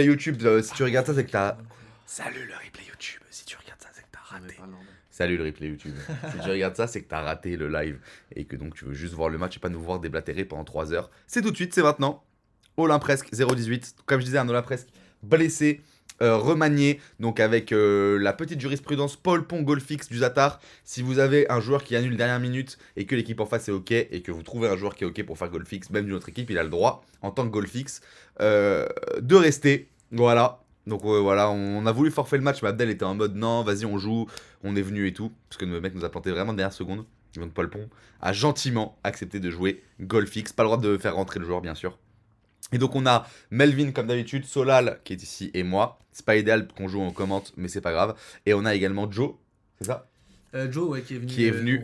YouTube, si tu regardes ça, c'est que t'as. Salut le replay YouTube. Si tu regardes ça, c'est que t'as raté. Salut le replay YouTube. Si tu regardes ça, c'est que t'as raté le live et que donc tu veux juste voir le match et pas nous voir déblatérer pendant 3 heures. C'est tout de suite, c'est maintenant. Olympresque 0-18. Comme je disais, un Olympresque blessé, remanié. Donc avec la petite jurisprudence Paul Pont Golfix du Zatar. Si vous avez un joueur qui annule dernière minute et que l'équipe en face est ok et que vous trouvez un joueur qui est ok pour faire Golfix, même d'une autre équipe, il a le droit en tant que Golfix de rester. Voilà. Donc voilà, on a voulu forfait le match, mais Abdel était en mode non, vas-y on joue, on est venu et tout. Parce que le mec nous a planté vraiment de dernière seconde. Donc Paul Pont a gentiment accepté de jouer Golfix. Pas le droit de faire rentrer le joueur bien sûr. Et donc on a Melvin comme d'habitude, Solal qui est ici et moi. C'est pas idéal qu'on joue en commente, mais c'est pas grave. Et on a également Joe, c'est ça Joe, ouais, qui est venu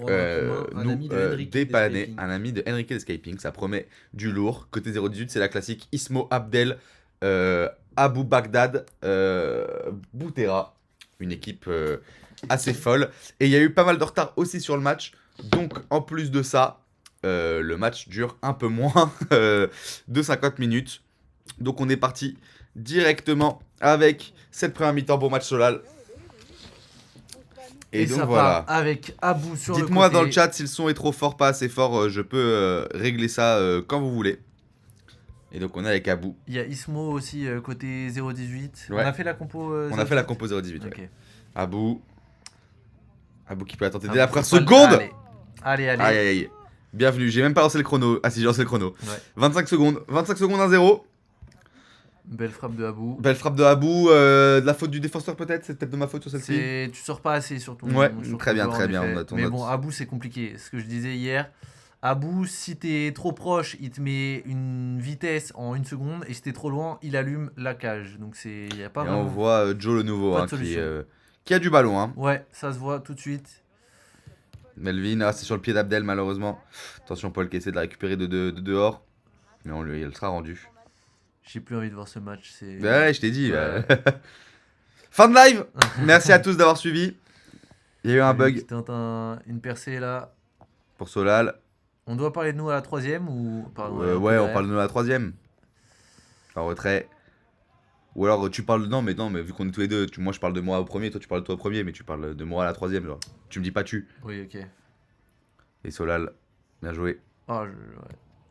nous dépanner, Escaping. un ami de Enrique Escaping. Ça promet du lourd. Côté 018, c'est la classique Ismo Abdel, Abu Bagdad, Boutera. Une équipe assez folle. Et il y a eu pas mal de retard aussi sur le match. Donc en plus de ça, le match dure un peu moins de 50 minutes. Donc on est parti directement avec cette première mi-temps pour match Solal. Et donc ça voilà. part avec Abou sur le côté. Dites-moi dans le chat si le son est trop fort, pas assez fort. Je peux régler ça quand vous voulez. Et donc on est avec Abou. Il y a Ismo aussi côté 018. Ouais. On a fait la compo. On a fait la compo 018. Ok. Ouais. Abou qui peut attendre dès Abou la qui première peut seconde. Allez. Aïe aïe aïe. Bienvenue, j'ai même pas lancé le chrono. Ah si, j'ai lancé le chrono. Ouais. 25 secondes 1-0. Belle frappe de Abou. Belle frappe de Abou, de la faute du défenseur peut-être. C'est peut-être de ma faute sur celle-ci. Tu sors pas assez sur ton. Ouais, sur très ton bien, joueur, très en bien, effet. on note, on Mais note. bon, Abou c'est compliqué. Ce que je disais hier. Abou, si t'es trop proche, il te met une vitesse en 1 seconde. Et si t'es trop loin, il allume la cage. Donc c'est. Y a pas Et vraiment. on voit Joe le nouveau Pas de hein, solution. qui a du ballon. Hein. Ouais, ça se voit tout de suite. Melvin, c'est sur le pied d'Abdel malheureusement. Attention Paul qui essaie de la récupérer de dehors. Mais elle sera rendue. J'ai plus envie de voir ce match. C'est. Ouais, je t'ai dit. Ouais. Fin de live. Merci à tous d'avoir suivi. Il y a eu un bug Qui tente une percée là. pour Solal. On doit parler de nous à la troisième ou. Pardon, Ouais, on parle de nous à la troisième. En retrait. Ou alors tu parles. Non, mais vu qu'on est tous les deux, moi je parle de moi au premier, toi tu parles de toi au premier, mais tu parles de moi à la troisième. Genre. Tu me dis pas tu. Oui, ok. Et Solal, bien joué. Ouais.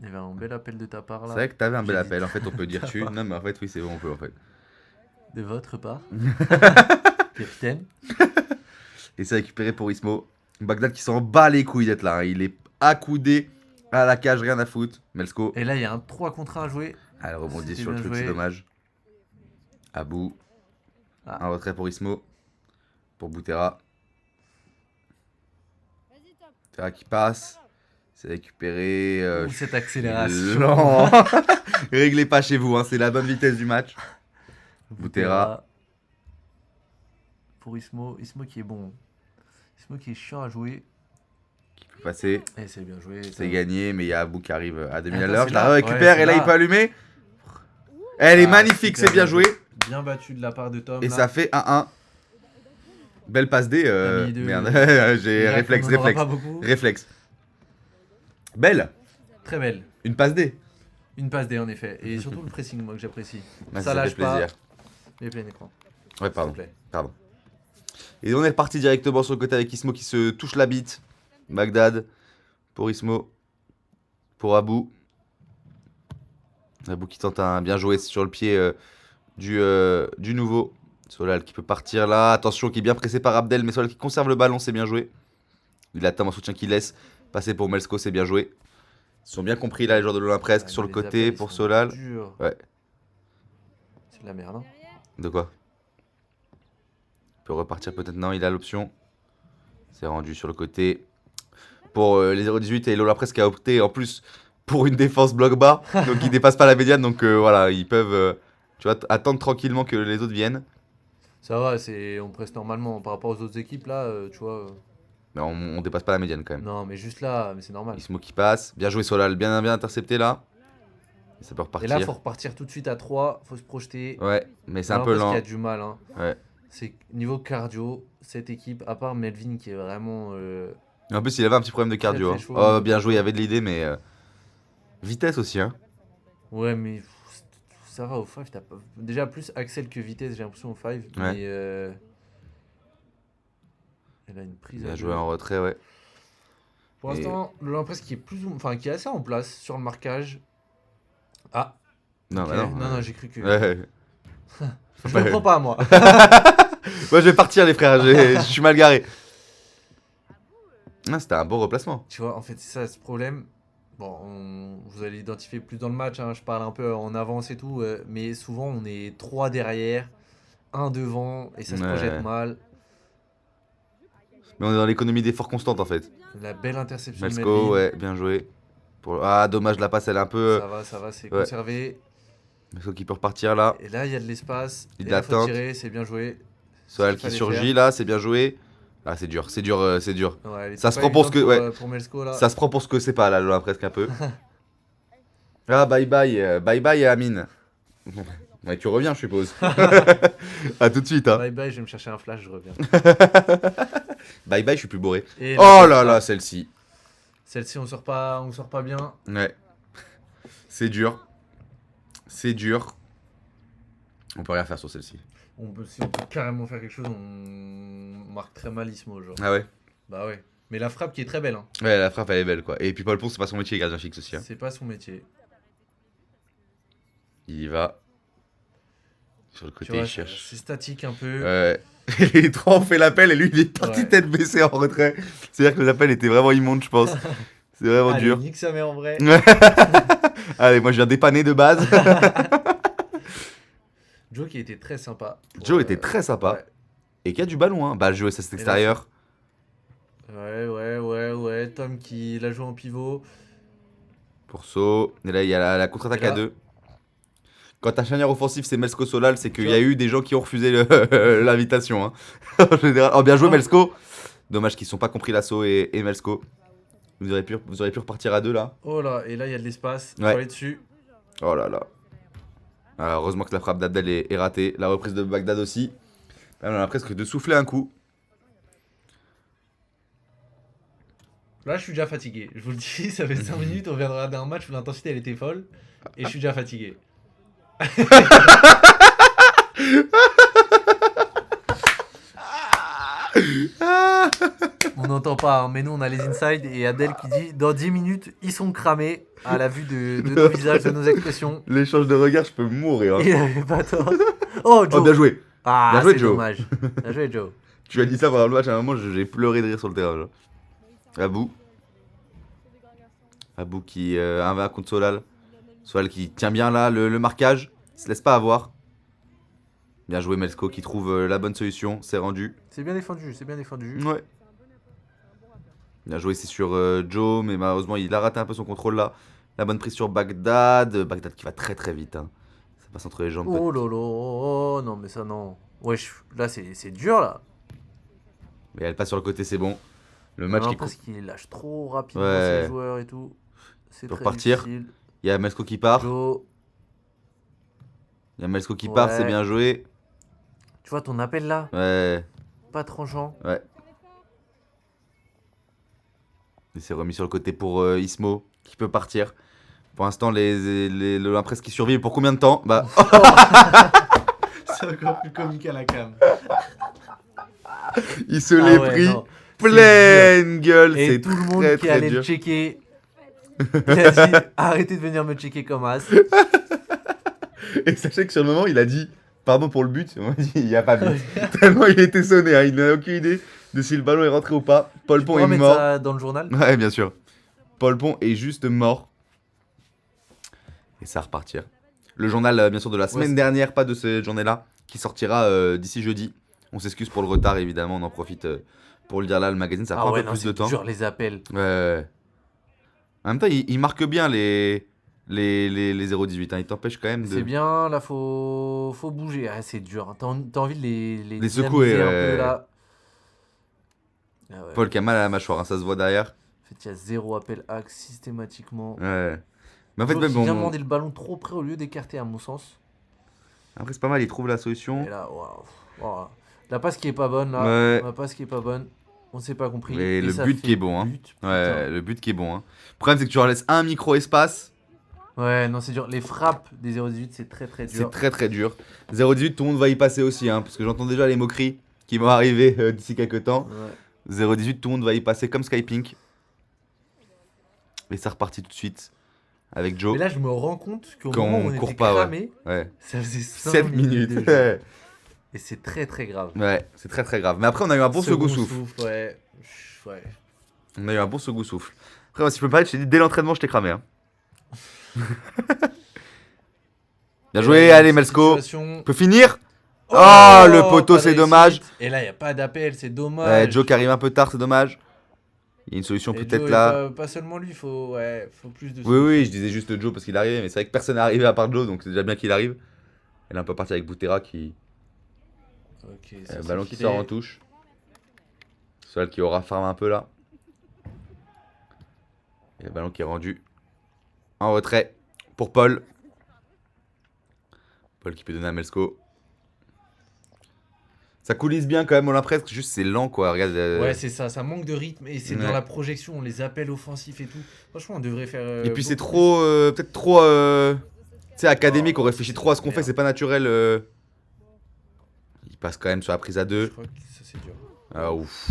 Il y avait un bel appel de ta part là. C'est vrai que t'avais un bel J'hésite. appel, en fait on peut dire tu. Non, mais en fait, oui, c'est bon, on peut en fait. De votre part. Capitaine. Et c'est récupéré pour Ismo. Bagdad qui s'en bat les couilles d'être là. Hein. Il est accoudé à la cage, rien à foutre. Melsko. Et là, il y a un 3 contre 1 à jouer. Elle rebondit C'était sur le bien truc, joué. c'est dommage. Abou. Ah. Un retrait pour Ismo. Pour Boutera. Boutera qui passe. C'est récupéré. Ouh, cette accélération. Lent. Réglez pas chez vous, hein, c'est la bonne vitesse du match. Boutera. Pour Ismo. Ismo qui est bon. Ismo qui est chiant à jouer. Qui peut passer. Et c'est bien joué. C'est gagné, mais il y a Abou qui arrive à 2000 à Attends, l'heure. c'est Je la là. récupère Ouais, et là c'est il là. peut allumer. Elle est Ah, magnifique, super c'est bien joué. Bien battu de la part de Tom. Et là. ça fait 1-1. Belle passe D. T'as mis deux- Merde, j'ai Jacques, réflexe, on en aura réflexe. pas beaucoup. Réflexe. Belle. Très belle. Une passe D. Une passe D en effet. Et surtout le pressing, moi que j'apprécie. Ah, Ça lâche fait plaisir. pas. Et plein écran. Ouais, S'il pardon. te plaît. Pardon. Et on est reparti directement sur le côté avec Ismo qui se touche la bite. Bagdad. Pour Ismo. Pour Abou. Abou qui tente un bien joué sur le pied du nouveau. Solal qui peut partir là. Attention, qui est bien pressé par Abdel. Mais Solal qui conserve le ballon, c'est bien joué. Il attend un soutien qui laisse passer pour Melsko, c'est bien joué. Ils sont bien compris là, les joueurs de l'Olympresque. Ah, Sur le les côté appels, pour ils sont Solal. durs. Ouais. C'est de la merde. Hein. De quoi? Il peut repartir peut-être. Non, il a l'option. C'est rendu sur le côté. Pour les 0-18 et l'Olympresque a opté en plus pour une défense bloc bas. Donc ils dépassent pas la médiane. Donc voilà, ils peuvent tu vois, attendre tranquillement que les autres viennent. Ça va, on presse normalement par rapport aux autres équipes là, tu vois. Mais on dépasse pas la médiane quand même. Non, mais juste là, mais c'est normal. Ismo qui passe. Bien joué Solal, bien intercepté là. Et ça peut Et repartir. là, faut repartir tout de suite à 3, faut se projeter. Ouais, mais c'est un peu Parce lent. qu'il y a du mal. Hein. Ouais. C'est niveau cardio, cette équipe, à part Melvin qui est vraiment. En plus, il avait un petit problème de cardio. Très, Hein. très chaud. Oh, bien joué, il y avait de l'idée, mais vitesse aussi. Hein. Ouais, mais ça va au 5, t'as pas... Déjà plus Axel que vitesse, j'ai l'impression au 5. Ouais. Mais elle a une prise Il à a deux. joué en retrait, ouais. Pour Et- l'instant, l'Olympresse qui est qui est assez en place sur le marquage. Ah. Non, ok. bah non. Non, j'ai cru que. Ouais. Je le prends pas moi. Moi, je vais partir, les frères. Je suis mal garé. Ah, c'était un beau replacement. Tu vois, en fait, c'est ça ce problème. Bon, vous allez l'identifier plus dans le match, hein, je parle un peu en avance et tout, mais souvent on est 3 derrière, 1 devant, et ça se Ouais. projette mal. Mais on est dans l'économie d'effort constante, en fait. La belle interception de Melsko, Melvin. ouais, bien joué. Ah, dommage, la passe, elle est un peu. Ça va, c'est ouais. conservé. Melsko qui peut repartir là. Et là, il y a de l'espace. Il Et là, faut l'attend. tirer, c'est bien joué. Soal qu'il qui fallait surgit faire. là, c'est bien joué. Ah, c'est dur, c'est dur, c'est dur. Ouais, elle était Ça se pas prend pour ce évidente que- ouais. pour Melsko, là. Ça se prend pour ce que c'est pas là, là, presque un peu. Ah, bye bye, Amine. Ouais, tu reviens, je suppose. À tout de suite, hein. Bye bye, je vais me chercher un flash, je reviens. Bye bye, je suis plus bourré. Et Oh là là, celle-ci. Celle-ci, on sort pas bien. Ouais. C'est dur. C'est dur. On peut rien faire sur celle-ci. Si on peut carrément faire quelque chose, on marque très mal Ismo, genre. Ah ouais. Bah ouais. Mais la frappe qui est très belle, hein. Ouais, la frappe elle est belle quoi. Et puis Paul Pont, c'est pas son métier, gardien fixe aussi. Hein. C'est pas son métier. Il y va. Sur le Tu côté, vois, il cherche. c'est statique un peu. Ouais. Les trois ont fait l'appel et lui il est parti Ouais. tête baissée en retrait. C'est-à-dire que l'appel était vraiment immonde, je pense. C'est vraiment Allez, dur. nique sa mère en vrai. Allez, moi je viens dépanner de base. Joe qui était très sympa. Joe était très sympa. Ouais. Et qui a du ballon, hein. Bah, le jeu SS extérieur. Ouais. Tom qui l'a joué en pivot. Pour saut. Et là, il y a la contre-attaque Et là- à deux. Quand un charnière offensif, c'est Melsko Solal, c'est qu'il Tu y a eu des gens qui ont refusé l'invitation. Hein. En général. Oh, bien joué, Ah. Melsko. Dommage qu'ils ne sont pas compris l'assaut et Melsko. Vous auriez pu repartir à deux là. Oh là, et là il y a de l'espace. Ouais. Faut aller dessus. Oh là là. Alors, heureusement que la frappe d'Abdel est ratée. La reprise de Bagdad aussi. Là, on a presque de souffler un coup. Là je suis déjà fatigué. Je vous le dis, ça fait 5 minutes, on vient de regarder un match où l'intensité elle était folle. Et je suis déjà fatigué. On n'entend pas, hein, mais nous on a les insides et Adèle qui dit dans 10 minutes ils sont cramés à la vue de nos visages, de nos expressions. L'échange de regards, je peux mourir. Hein. Il avait pas tort. Oh Joe. Oh, bien joué. Ah Bien joué, c'est Joe. dommage. Bien joué Joe. Tu as dit ça pendant le match, à un moment, j'ai pleuré de rire sur le terrain. Genre. Abou qui 1-20 contre Solal. Solal qui tient bien là le marquage. Il se laisse pas avoir. Bien joué Melsko qui trouve la bonne solution. C'est rendu. C'est bien défendu, c'est bien défendu. Ouais. Bien joué, c'est sur Joe, mais malheureusement il a raté un peu son contrôle là. La bonne prise sur Bagdad. Bagdad qui va très très vite. Hein. Ça passe entre les jambes. Oh lolo, oh, non mais ça non. Wesh, là c'est dur là. Mais elle passe sur le côté, c'est bon. Le match qui parce qu'il lâche trop rapidement Ouais. ses joueurs et tout. C'est Pour très partir. difficile. Il y a Melsko qui part. Joe, Il y a Melsko qui part, Ouais. c'est bien joué. tu vois ton appel là, Ouais. pas tranchant. Ouais. Il s'est remis sur le côté pour Ismo, qui peut partir. Pour l'instant, l'Olympresse qui survit pour combien de temps? Bah, C'est encore plus comique à la cam. il se l'est pris pleine gueule. Et C'est tout le monde très qui très allait dur. le checker, il a dit arrêtez de venir me checker comme as. Et sachez que sur le moment, il a dit pardon pour le but. Moi, il n'y a pas but. Tellement il était sonné. Hein. Il n'a aucune idée de si le ballon est rentré ou pas. Paul Pont On est va mettre mort. ça dans le journal. Ouais, bien sûr. Paul Pont est juste mort. Et ça va repartir. Le journal, bien sûr, de la semaine c'est- dernière, pas de cette journée-là, qui sortira d'ici jeudi. On s'excuse pour le retard, évidemment. On en profite pour le dire là. Le magazine, ça prend un peu plus de temps. Dur les appels. Ouais. En même temps, il marque bien les 0-18. Hein. Il t'empêche quand même de. C'est bien, là faut bouger. Ah, c'est dur. Hein. T'as envie de les secouer, dynamiser un ouais. peu là. Ah ouais. Paul qui a mal à la mâchoire, hein, ça se voit derrière. En fait, il y a 0 appel axe systématiquement. Ouais. Mais en fait, Joe même qui vient bon. demander le ballon trop près au lieu d'écarter, à mon sens. Après, c'est pas mal, il trouve la solution. Et là, waouh. La passe qui est pas bonne là. Ouais. La passe qui est pas bonne. On s'est pas compris. Et le ça but fait qui est bon, hein. but, putain. Ouais, le but qui est bon. Hein. Le problème, c'est que tu leur laisses un micro-espace. Ouais, non, c'est dur. Les frappes des 0-18, c'est très très dur. C'est très très dur. 0-18, tout le monde va y passer aussi, hein, parce que j'entends déjà les moqueries qui vont arriver d'ici quelques temps. Ouais. 0-18, tout le monde va y passer comme Skypink. Et c'est reparti tout de suite avec Joe. Mais là, je me rends compte qu'au Qu'on moment où on court était pas, cramé, Ouais. ça faisait 5 7 minutes minutes. de jeu. Et c'est très très grave. Ouais, c'est très très grave. Mais après, on a eu un bon second souffle. Ouais. Ouais. On a eu un bon second souffle. Après, moi, si je peux me permettre, je t'ai dit dès l'entraînement, je t'ai cramé. Hein. Bien joué, allez, Melsko. On peut finir. Oh, le poteau, c'est dommage. Et là, il n'y a pas d'appel, c'est dommage. Ouais, Joe qui arrive un peu tard, c'est dommage. Il y a une solution Et peut-être Joe, là. pas seulement lui, faut plus de Oui, oui, je disais juste Joe parce qu'il arrivait, mais c'est vrai que personne n'est arrivé à part Joe, donc c'est déjà bien qu'il arrive. Et là, on peut partir avec Butera qui. Ok, Ballon qui sort en touche. Seul qui aura farm un peu là. Et le ballon qui est rendu en retrait pour Paul. Paul qui peut donner à Melsko. Ça coulisse bien quand même, on l'a presque. Juste c'est lent quoi. Regarde. Ouais, c'est ça manque de rythme et c'est dans la projection, les appels offensifs et tout. Franchement, on devrait faire. Et puis c'est trop. Peut-être trop. Tu sais, académique, on réfléchit trop à ce qu'on fait, c'est pas naturel. Il passe quand même sur la prise à 2. Je crois que ça c'est dur. Ah ouf.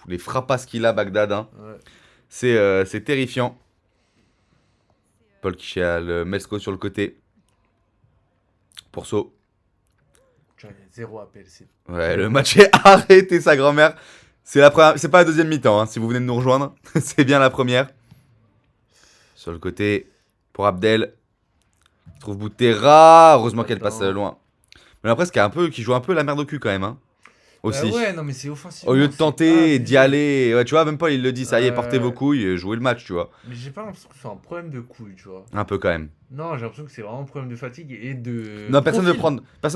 Les frappasses qu'il a, Bagdad. Hein. Ouais. C'est terrifiant. Paul qui a le Melsko sur le côté. Pour saut. Il y a 0 appel. Ouais, le match est arrêté, sa grand-mère. C'est pas la deuxième mi-temps, hein, si vous venez de nous rejoindre. C'est bien la première. Sur le côté, pour Abdel. Il trouve Butera. Heureusement qu'elle passe loin. Mais après, qui joue un peu la merde au cul quand même. Hein. Aussi. Ouais, non, mais c'est offensif. Au lieu de tenter et d'y aller. Ouais, tu vois, même pas, il le dit, ça y est, portez vos couilles, jouez le match, tu vois. Mais j'ai pas l'impression que c'est un problème de couilles, tu vois. Un peu quand même. Non, j'ai l'impression que c'est vraiment un problème de fatigue et de. Non, personne ne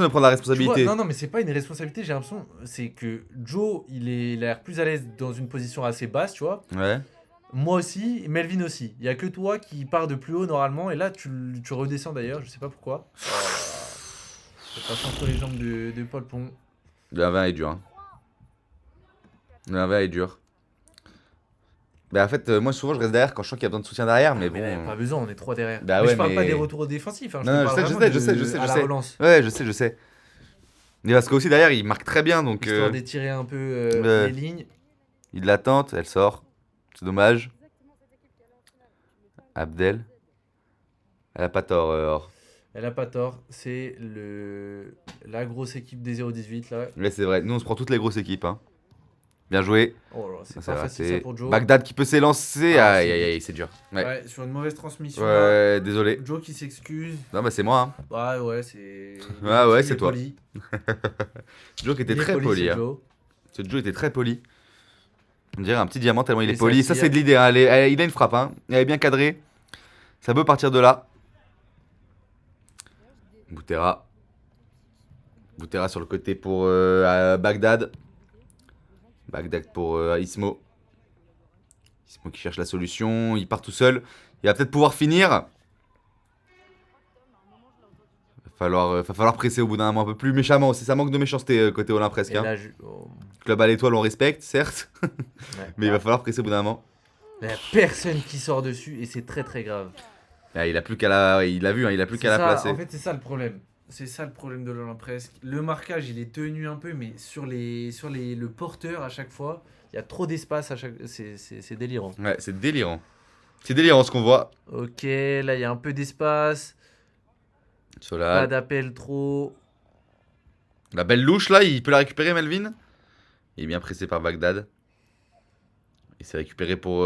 prend la responsabilité. Non, mais c'est pas une responsabilité, j'ai l'impression. C'est que Joe, il a l'air plus à l'aise dans une position assez basse, tu vois. Ouais. Moi aussi, Melvin aussi. Il y a que toi qui pars de plus haut normalement, et là tu redescends d'ailleurs, je sais pas pourquoi. Ça passe entre les jambes de Paul Pont. Le 1-20 est dur. Hein. Le 1-20 est dur. Bah en fait, moi souvent je reste derrière quand je sens qu'il y a besoin de soutien derrière, mais bon. Mais pas besoin, on est 3 derrière. Bah mais ouais, je parle pas des retours défensifs, hein, non, je sais. à la relance. Ouais, je sais. Mais parce qu'aussi derrière, il marque très bien, donc. Histoire d'étirer un peu les lignes. Il la tente, elle sort. C'est dommage. Abdel. Elle a pas tort, Or. Elle a pas tort, c'est la grosse équipe des 0-18 là. Ouais, c'est vrai. Nous, on se prend toutes les grosses équipes. Hein. Bien joué. Oh là, c'est Ça, pas facile ça pour Joe. Bagdad qui peut s'élancer. Aïe, c'est dur. Ouais, sur une mauvaise transmission. Ouais, désolé. Joe qui s'excuse. Non, bah c'est moi. Hein. Ouais, c'est. Ouais, c'est toi. Poli. Joe qui était très poli. Hein. Ce Joe était très poli. On dirait un petit diamant tellement il est poli. Ça, c'est de l'idée. Hein. Il a une frappe. Hein. Elle est bien cadrée. Ça peut partir de là. Butera. Butera sur le côté pour Bagdad. Bagdad pour Ismo. Ismo qui cherche la solution. Il part tout seul. Il va peut-être pouvoir finir. Va falloir presser au bout d'un moment un peu plus méchamment. Ça manque de méchanceté côté Olympe presque. Hein. Club à l'étoile, on respecte, certes. Ouais, mais il va falloir presser au bout d'un moment. Il n'y a personne qui sort dessus et c'est très très grave. Ah, il a plus qu'à la, il l'a vu, hein, il a plus qu'à la placer. En fait, c'est ça le problème. C'est ça le problème de l'Olympe presque. Le marquage, il est tenu un peu, mais sur le porteur à chaque fois, il y a trop d'espace à chaque. C'est délirant. Ouais, c'est délirant. C'est délirant ce qu'on voit. Ok, là il y a un peu d'espace. Solal. Pas d'appel trop. La belle louche là, il peut la récupérer, Melvin. Il est bien pressé par Bagdad. Il s'est récupéré pour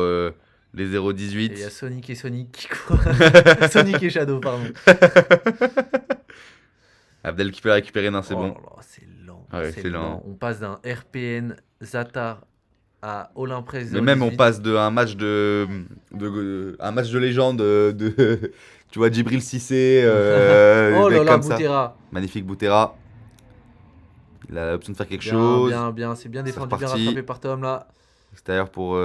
les 0-18. Et il y a Sonic et Sonic quoi. Sonic et Shadow, pardon. Abdel qui peut la récupérer, non, c'est bon. Là, c'est lent. Ouais, c'est lent. On passe d'un RPN Zatar à Olympe. Mais même on passe d'un match un match de légende de tu vois Djibril Cissé oh là là, Butera. Magnifique Butera. Il a l'option de faire quelque chose. Bien, c'est bien défendu, bien rattrapé par Tom là. Extérieur pour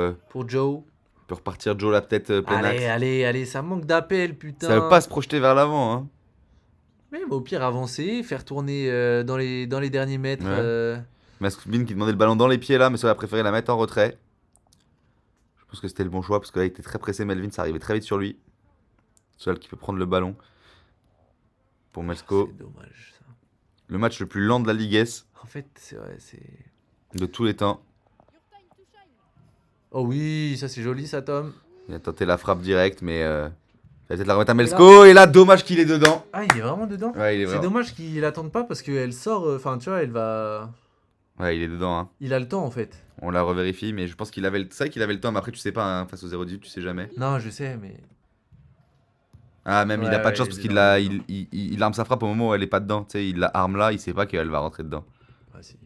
Joe. Il peut repartir Joe la tête plein axe. Allez, ça manque d'appel, putain. Ça veut pas se projeter vers l'avant hein. Mais au pire avancer, faire tourner dans les derniers mètres. Ouais. Mascubin qui demandait le ballon dans les pieds là, mais ça a préféré la mettre en retrait. Je pense que c'était le bon choix parce que là il était très pressé Melvin, ça arrivait très vite sur lui. Solal qui peut prendre le ballon. Pour Melsko. C'est dommage ça. Le match le plus lent de la Ligue S. En fait, c'est vrai, c'est. De tous les temps. Oh oui, ça c'est joli ça, Tom. Il a tenté la frappe directe, mais. Il va peut-être la remettre à Melsko. Et là, dommage qu'il est dedans. Ah, il est vraiment dedans. Ouais, il est C'est vraiment. dommage qu'il l'attende pas parce qu'elle sort. Enfin, tu vois, elle va. Ouais, il est dedans. Hein. Il a le temps en fait. On la revérifie, mais je pense qu'il avait. C'est vrai qu'il avait le temps, mais après, tu sais pas, hein, face au 0-18, tu sais jamais. Non, je sais, mais. Ah, même il a Ouais, pas de chance il est parce qu'il dedans, a, il est dedans. il arme sa frappe au moment où elle est pas dedans. Tu sais, il la arme là, il sait pas qu'elle va rentrer dedans. Ah, si.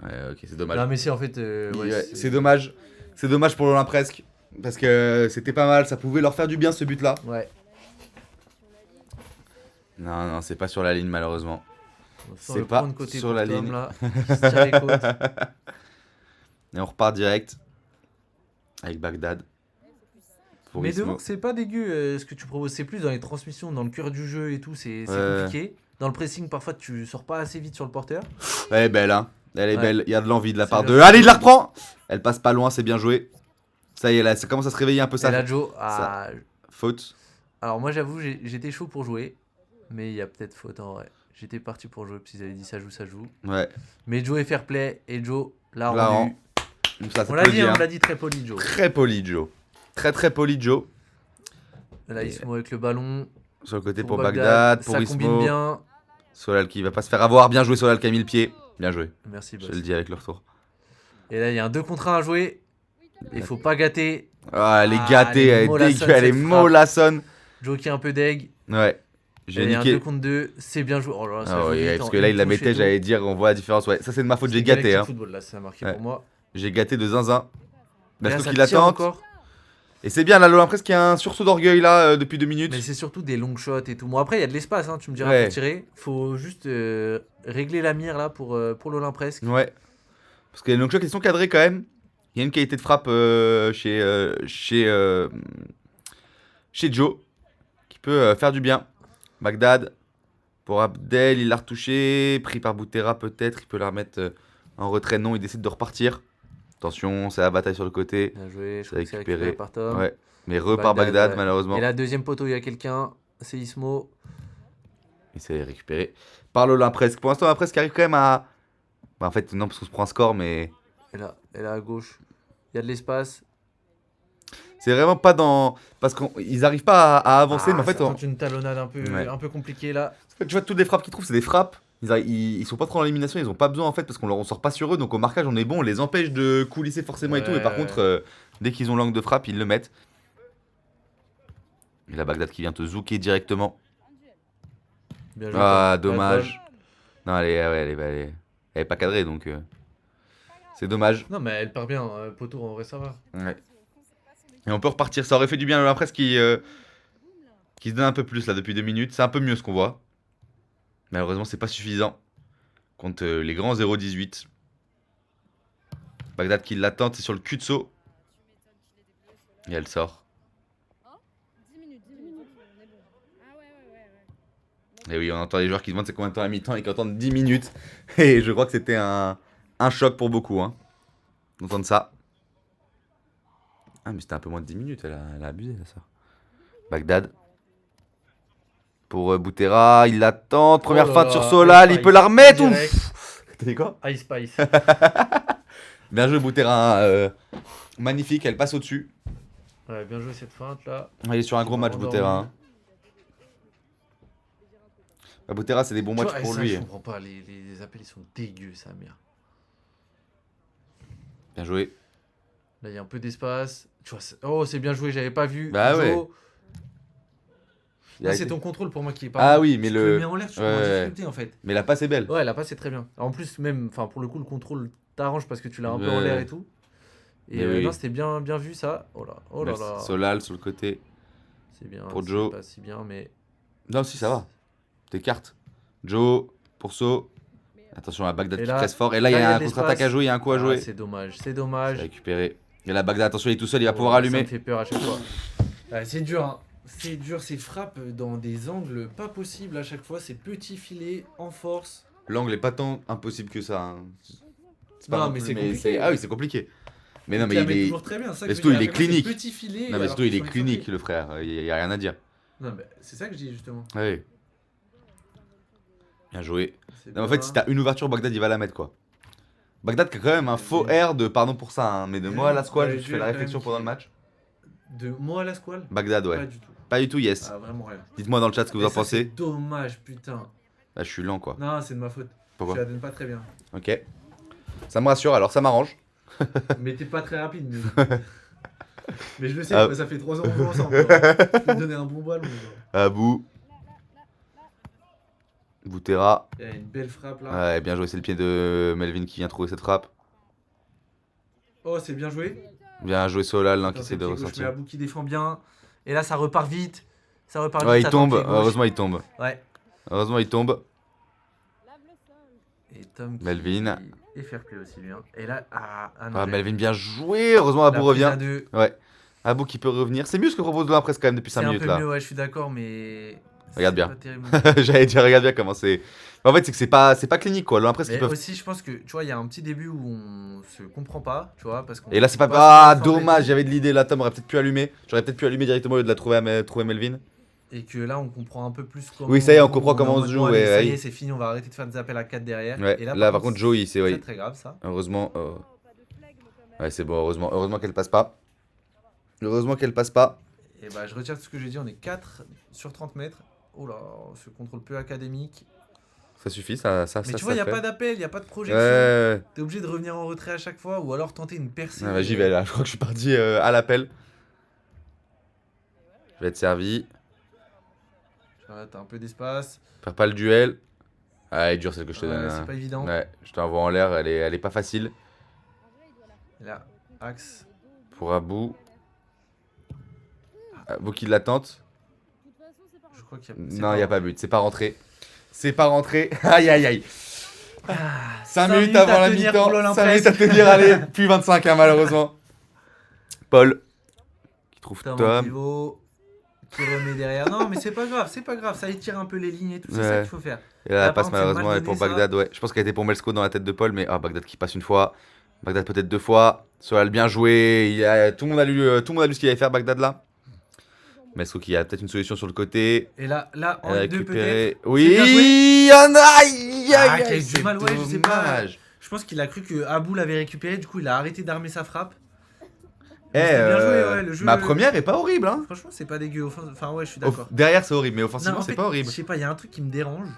Ouais, ok, c'est dommage. Non, mais si en fait. Ouais, Ouais, c'est dommage. C'est dommage pour l'Olympe presque. Parce que c'était pas mal, ça pouvait leur faire du bien ce but là. Ouais. Non, non, c'est pas sur la ligne malheureusement. Sans C'est le pas prendre côté sur pour la Tom, ligne. là, qui se tire les côtes. Et on repart direct. Avec Bagdad. Pour Mais Ismo. devant, c'est pas dégueu ce que tu proposes. C'est plus dans les transmissions, dans le cœur du jeu et tout, c'est Ouais. compliqué. Dans le pressing, parfois, tu sors pas assez vite sur le porteur. Elle est belle, hein. Elle est Ouais. belle. Il y a de l'envie de la C'est part bien de. joué. Allez, il la reprend. Elle passe pas loin, c'est bien joué. Ça y est, là, ça commence à se réveiller un peu Et ça. là, Joe, ah, Faute. alors moi, j'avoue, j'étais chaud pour jouer. Mais il y a peut-être faute en vrai. J'étais parti pour jouer, parce qu'ils avaient dit ça joue, ça joue. Ouais. Mais Joe est fair play, et Joe l'a La rendu. rend. Ça, On l'a dit, hein, on l'a dit très poli, Joe. Très poli, Joe. Très très poli, Joe. Là, Ismo avec le ballon. Sur le côté pour Bagdad, pour Ça combine Ismo. bien. Solal qui va pas se faire avoir. Bien joué, Solal qui a mis le pied. Bien joué. Merci, Je boss. te le dis avec le retour. Et là, il y a un 2 contre 1 à jouer. Il faut pas gâter. Ah, elle est Ah, gâtée, elle est elle est mollassonne, dégueu, elle est cette frappe. mollassonne. Joe qui est un peu deg. Ouais. Et J'ai il y a un niqué. 2 contre 2. C'est bien joué. Oh là là, ça Ah joue ouais, vite, parce en que là, une il la touche et mettait, tout. j'allais dire, on voit la différence. Ouais, ça c'est de ma faute, j'ai C'est gâté. Galactic Hein. Football, là, ça a marqué Ouais. pour moi. J'ai gâté de zinzin. Et là, Parce ça qu'il tire attend. encore. Et c'est bien, là, l'Olympique qui a un sursaut d'orgueil là depuis 2 minutes. Mais c'est surtout des long shots et tout. Bon, après, il y a de l'espace, hein, tu me diras, Ouais. pour tirer. Faut juste régler la mire là pour l'Olympe presque. Ouais. Parce que les long shots ils sont cadrés quand même. Il y a une qualité de frappe chez Joe qui peut faire du bien. Bagdad pour Abdel, il l'a retouché. Pris par Boutera peut-être. Il peut la remettre en retrait. Non, il décide de repartir. Attention, c'est la bataille sur le côté. Bien joué, je C'est crois que c'est récupéré. récupéré par Tom. Ouais. Mais repart Bagdad ouais. malheureusement. Et là, deuxième poteau, il y a quelqu'un. C'est Ismo. Et c'est récupéré par l'Olympresque. Pour l'instant, l'Olympresque arrive quand même à. Bah, en fait, non, parce qu'on se prend un score, mais. Et là à gauche, il y a de l'espace. C'est vraiment pas dans. Parce qu'ils arrivent pas à avancer, mais en fait, ça tente une talonnade Ouais. un peu compliquée là. tu vois, toutes les frappes qu'ils trouvent, c'est des frappes. Ils sont pas trop dans l'élimination, ils ont pas besoin en fait, parce on sort pas sur eux, donc au marquage, on est bon, on les empêche de coulisser forcément et tout, mais par Ouais. contre, dès qu'ils ont l'angle de frappe, ils le mettent. Et la Bagdad qui vient te zouker directement. Bien joué, Ah, Tom. dommage. Non, elle est pas cadrée, donc. C'est dommage. Non, mais elle part bien, poteau, en vrai, ça va. Ouais. Et on peut repartir. Ça aurait fait du bien à l'Olympresque qui se donne un peu plus là depuis 2 minutes. C'est un peu mieux ce qu'on voit. Malheureusement, c'est pas suffisant contre les grands 0-18. Bagdad qui l'attend, c'est sur le cul de saut. Et elle sort. 10 minutes, on est bon. Ah ouais. Et oui, on entend les joueurs qui se demandent c'est combien de temps à mi-temps et qui entendent 10 minutes. Et je crois que c'était un choc pour beaucoup. Hein, d'entendre ça. Ah, mais c'était un peu moins de 10 minutes, elle a abusé là, ça. Bagdad. Pour Boutera, il l'attend. Première Oh là feinte là, sur Solal, Ice il peut la remettre. direct. Ouf. T'as dit quoi? Ice Spice. Bien joué Boutera. Magnifique, elle passe au-dessus. Ouais, bien joué cette feinte là. Il est sur un gros match Endormi. Boutera. Hein. Bah, Boutera, c'est des bons Tu matchs vois, pour ça, lui. Je comprends pas, les appels ils sont dégueux, sa mère. Bien joué. Là, il y a un peu d'espace. Tu vois, oh, c'est bien joué, j'avais pas vu. Bah Joe. ouais. Il a Là, c'est été- ton contrôle pour moi qui est pas Ah bon. oui, mais Tu le- te le mets en l'air, tu te mets en Ouais. difficulté en fait. Mais la passe est belle. Ouais, la passe c'est très bien. En plus, même, enfin pour le coup, le contrôle t'arrange parce que tu l'as un peu en Ouais. l'air et tout. Et Mais oui. non, c'était bien vu ça. Oh là Merci. là. Solal sur le côté. C'est bien. Pour c'est Joe. pas si bien, mais. Non, si, ça va. T'écartes. Joe, pour saut. Attention à Bagdad Et qui là- presse fort. Et là, il y là, a un de contre-attaque à l'espace. jouer, il y a un coup à Ah, jouer. c'est dommage, c'est C'est dommage. récupéré. Et là, Bagdad, attention, il est tout seul, il va Oh, pouvoir Ça allumer. me fait peur à chaque fois. Ouais, c'est dur, hein. C'est dur, ces frappes dans des angles pas possibles à chaque fois. Ces petits filets en force. L'angle est pas tant impossible que ça. Hein. C'est Non, non mais plus, c'est compliqué. Ah oui, c'est compliqué. Mais non, Tu mais la il mets est. toujours très bien, ça que Mais je surtout, veux il dire. est À chaque fois, ces clinique. petits filets. Non, mais alors surtout, il qu'ils est sont clinique, excentrés. le frère. Il y a rien à dire. Non, mais c'est ça que je dis justement. Ouais. Bien joué. C'est Non, en pas- fait, si t'as une ouverture, Bagdad, il va la mettre, quoi. Bagdad qui a quand même un faux air de pardon pour ça, hein, mais de moi à la squad, Ouais, je je fais la quand réflexion même pendant qu'il- le match. De moi à la squale Bagdad, ouais. Pas du tout. Pas du tout, yes. Ah, vraiment rien. Dites-moi dans le chat ce que vous Et en ça, c'est pensez. dommage, putain. Là, je suis lent, quoi. Non, c'est de ma faute. Pourquoi Je la donne pas très bien. Ok. Ça me rassure, alors ça m'arrange. Mais t'es pas très rapide. Mais je le sais, Ah. ça fait 3 ans qu'on joue ensemble. Tu peux me donner un bon ballon. Genre. Abou. Boutera. Il y a une belle frappe là. Ouais, bien joué, c'est le pied de Melvin qui vient trouver cette frappe. Oh, c'est bien joué. Bien joué Solal, là, Attends, qui essaie c'est de pied gauche, mais ressortir. Abou qui défend bien. Et là, ça repart vite. Ça repart Ouais, vite. il ça tente tombe. pied gauche. Heureusement, il tombe. Ouais. Heureusement, il tombe. Lave le sol. Et Tom qui... Melvin. Et fair play aussi, lui. Hein. Et là, non, Ah, j'ai- Melvin, bien joué. Heureusement, la Abou prise à revient. deux. Ouais. Abou qui peut revenir. C'est mieux ce que propose l'Impress quand même depuis C'est 5 un minutes peu là. mieux, ouais, je suis d'accord, mais. Regarde c'est bien. pas terrible. J'allais dire, regarde bien comment c'est. En fait, c'est que c'est pas clinique quoi. L'Impress qui Mais peuvent. aussi, je pense que tu vois, il y a un petit début où on se comprend pas, tu vois, parce qu'on. Et là, c'est pas. on Ah, ensemble et dommage, tout. j'avais de l'idée là. Tom aurait peut-être pu allumer. J'aurais peut-être pu allumer directement au lieu de la trouver trouver Melvin. Et que là, on comprend un peu plus comment. Oui, ça y est, on joue, comprend est comment en on mode, se joue, bon, allez, ouais, ça y ouais. est, c'est fini, on va arrêter de faire des appels à 4 derrière. Ouais, Et là, par contre, Joey, c'est. très Ouais. très grave ça. Heureusement. Oh, pas de flegme quand même. Ouais, c'est bon, heureusement qu'elle passe pas. Heureusement qu'elle passe pas. Et bah, je retire tout ce que j'ai dit, on est 4 sur 30 mètres. Oh là, ce contrôle peu académique. Ça suffit, ça. Mais tu vois, il n'y a pas d'appel, il n'y a pas de projection. Ouais. T'es obligé de revenir en retrait à chaque fois ou alors tenter une percée. Ah, bah, j'y vais là, je crois que je suis parti à l'appel. Je vais être servi. Ah, t'as un peu d'espace. Perds pas le duel. Ah, elle est dure celle que je te Ouais, donne. c'est hein. pas évident. Ouais, je t'envoie en l'air, elle est pas facile. Et là, axe. Pour Abou. Abou qui l'attente. De toute façon, c'est pas Je crois qu'il y a. c'est Non, il y a pas but, c'est pas rentré. C'est pas rentré. Aïe aïe aïe. 5 minutes minutes à avant la tenir mi-temps. pour l'Olympique. 5 minutes à tenir, allez. Plus 25 hein, malheureusement. Paul. Qui trouve Tom en Tom. pivot, qui remet derrière. Non, mais c'est pas grave, ça étire un peu les lignes et tout, c'est ça Ouais. qu'il faut faire. Et là, Là, elle par passe contre, c'est malheureusement, mal elle est pour donné, ça. Bagdad, ouais. Je pense qu'elle était pour Melsko dans la tête de Paul, mais Bagdad qui passe une fois. Bagdad peut-être 2 fois. Solal bien joué. Tout le monde a lu ce qu'il allait faire, Bagdad là. Melsko qui a peut-être une solution sur le côté. Et là, en Elle a deux récupéré. peut-être. C'est bien Oui, aïe, Ah, aïe, qui a eu aïe, du c'est mal, ouais, je sais pas. dommage. Je pense qu'il a cru que Abou l'avait récupéré, du coup il a arrêté d'armer sa frappe. Eh, Mais c'était bien joué, ouais, le jeu. ma première est pas horrible, hein. Franchement, c'est pas dégueu. Enfin, ouais, je suis d'accord. Derrière, c'est horrible, mais Non, offensivement, en c'est fait, pas horrible. Je sais pas, il y a un truc qui me dérange.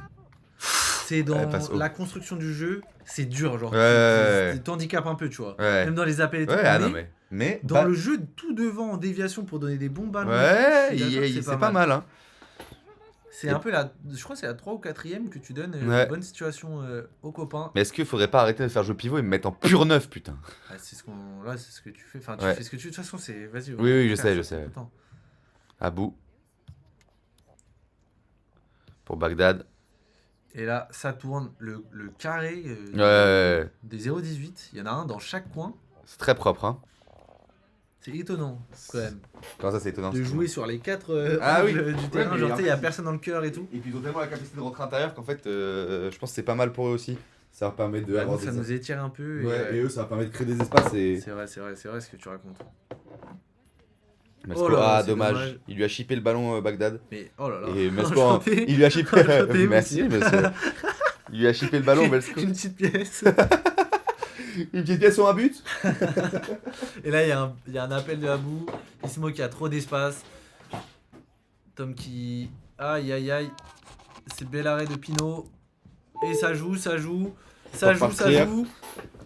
C'est dans Ouais, passe haut. la construction du jeu, c'est dur, genre. Ouais. Tu t'handicapes un peu, tu vois. Ouais. Même dans les appels et tout. Ouais, ah non, mais mais. dans bah, le jeu, tout devant en déviation pour donner des bons ballons. Ouais, je suis d'accord que c'est pas mal, hein. C'est un peu la. Je crois que c'est la 3 ou 4ème que tu donnes Ouais. une bonne situation aux copains. Mais est-ce qu'il faudrait pas arrêter de faire jouer pivot et me mettre en pur neuf, putain? Ah, c'est ce qu'on. Là, c'est ce que tu fais. Enfin, tu Ouais. fais ce que tu fais. De toute façon, c'est. Vas-y. Oui, oui, je frère, sais, je ça sais. prend du temps. Abou. Pour Bagdad. Et là, ça tourne le carré Ouais, des 0,18. Il y en a un dans chaque coin. c'est très propre, hein. C'est étonnant, quand même. Comment ça, c'est étonnant? De jouer sur les 4 Ah oui. du terrain. mais Genre, en tu sais, il y a fait, personne dans le cœur et tout. Et puis ils ont tellement la capacité de rentrer à l'intérieur qu'en fait, je pense que c'est pas mal pour eux aussi. Ça leur permet de Bah, avoir nous, ça des... nous étire un peu. Ouais, et eux, ça leur permet de créer des espaces et... C'est vrai ce que tu racontes. Mesco, Oh là là, ah, c'est dommage. dommage. Il lui a chippé le ballon, Bagdad. Mais oh là là. Et Mesco, hein, Enchanté. il lui a chippé... Enchanté, Merci, monsieur. monsieur. Il lui a chippé le ballon, Mesco. Une petite pièce. Une petite pièce sur un but. Et là, il y a un appel de Abou. Ismo qui a trop d'espace. Tom qui. Aïe aïe aïe. C'est bel arrêt de Pinot. Et ça joue. Ça partir. joue.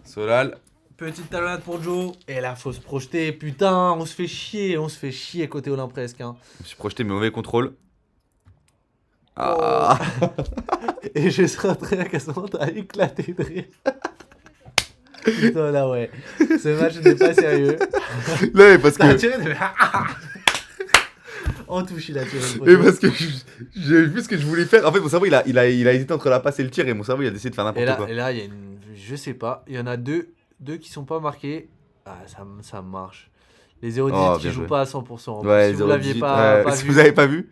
Solal. Petite talonnade pour Joe. Et là, faut se projeter. Putain, on se fait chier côté Olympresque. Hein. Je me suis projeté, mais mauvais contrôle. Ah. Et je serai très quasiment à éclater de rire. Putain, là, ouais. Ce match n'est pas sérieux. Non, mais parce T'as que... tiré de. En touche, il a tiré le Mais poteau. parce que j'ai vu ce que je voulais faire. En fait, mon cerveau, il a hésité entre la passe et le tir. Et mon cerveau, il a décidé de faire n'importe quoi. Et là, il y a une. Je sais pas. Il y en a deux qui sont pas marqués. Ah, ça marche. Les 0-18 Oh, qui bien jouent joué. pas à 100%. Ouais, si vous 0-18, l'aviez pas si vu. vous avez pas vu.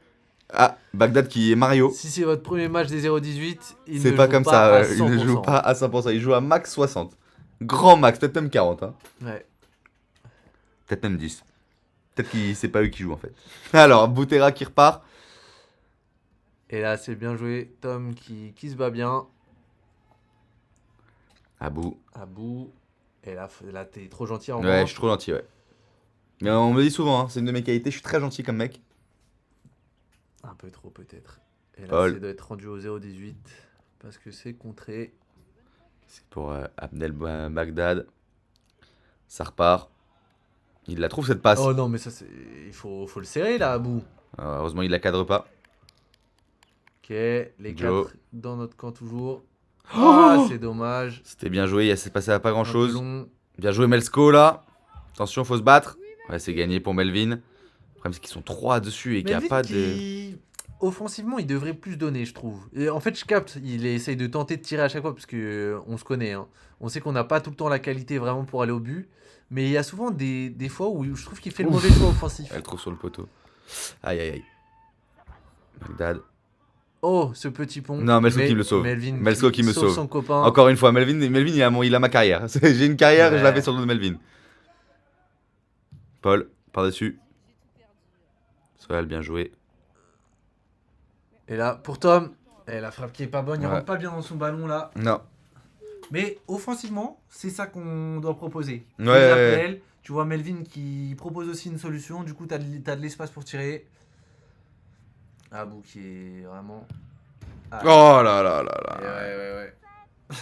Ah, Bagdad qui est Mario. Si c'est votre premier match des 0-18, il C'est ne pas joue comme pas ça. à Il ne 100%. joue pas à 100%. Il joue à max 60. Grand max, peut-être même 40. Hein. Ouais. Peut-être même 10. Peut-être que c'est pas eux qui jouent en fait. Alors, Boutera qui repart. Et là, c'est bien joué. Tom qui se bat bien. À bout. À bout. Et là, t'es trop gentil en Ouais, je revanche. suis trop gentil, ouais. Mais on me dit souvent, hein, c'est une de mes qualités, je suis très gentil comme mec. Un peu trop peut-être. Et là, Paul. ça doit être rendu au 0-18. Parce que c'est contré. C'est pour Abdel Bagdad. Ça repart. Il la trouve cette passe. Oh non, mais ça, c'est... Il faut le serrer là, à bout. Heureusement, il la cadre pas. Ok, les Joe. 4 dans notre camp toujours. Ah, c'est dommage. C'était bien joué, il s'est passé à pas grand Un peu chose. long. Bien joué Melsko là. Attention, faut se battre. Ouais, c'est gagné pour Melvin. Le problème, c'est qu'ils sont 3 dessus et qu'il n'y a Melvin pas de. qui... Offensivement, il devrait plus donner, je trouve. Et en fait, je capte. Il essaye de tenter de tirer à chaque fois parce que on se connaît. Hein. On sait qu'on n'a pas tout le temps la qualité vraiment pour aller au but. Mais il y a souvent des fois où je trouve qu'il fait le mauvais choix offensif. Elle trouve sur le poteau. Aïe aïe aïe. Bagdad. Oh, ce petit pont. Non, Melsko qui me le sauve. Melvin Melsko qui me sauve. son copain. Encore une fois, Melvin il a ma carrière. J'ai une carrière et je la fais sur le dos de Melvin. Paul, par-dessus. Soal, bien joué. Et là, pour Tom. Et la frappe qui est pas bonne. Il Ouais. rentre pas bien dans son ballon là. Non. Mais offensivement, c'est ça qu'on doit proposer. Ouais, Des ouais, appels. Tu vois Melvin qui propose aussi une solution. Du coup, t'as de l'espace pour tirer. Abou qui est vraiment... Ah, Oh là là là et là. ouais.